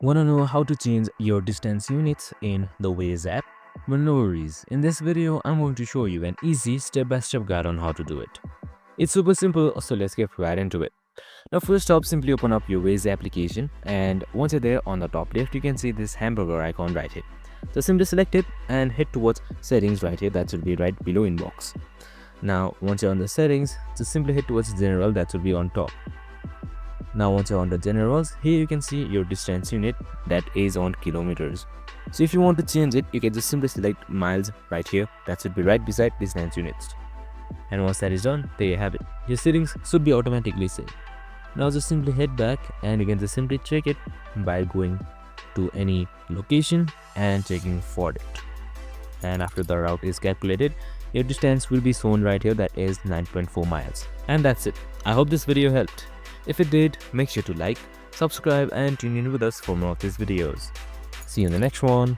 Wanna know how to change your distance units in the Waze app? Well, no worries. In this video, I'm going to show you an easy step-by-step guide on how to do it. It's super simple, so let's get right into it. Now first off, simply open up your Waze application, and once you're there, on the top left, you can see this hamburger icon right here. So simply select it and head towards settings right here. That should be right below inbox. Now once you're on the settings, just simply head towards general. That will be on top. Now once you're on the generals, here you can see your distance unit that is on kilometers. So if you want to change it, you can just simply select miles right here. That should be right beside distance units. And once that is done, there you have it. Your settings should be automatically saved. Now just simply head back and you can just simply check it by going to any location and checking for it. And after the route is calculated, your distance will be shown right here, that is 9.4 miles. And that's it. I hope this video helped. If it did, make sure to like, subscribe and tune in with us for more of these videos. See you in the next one.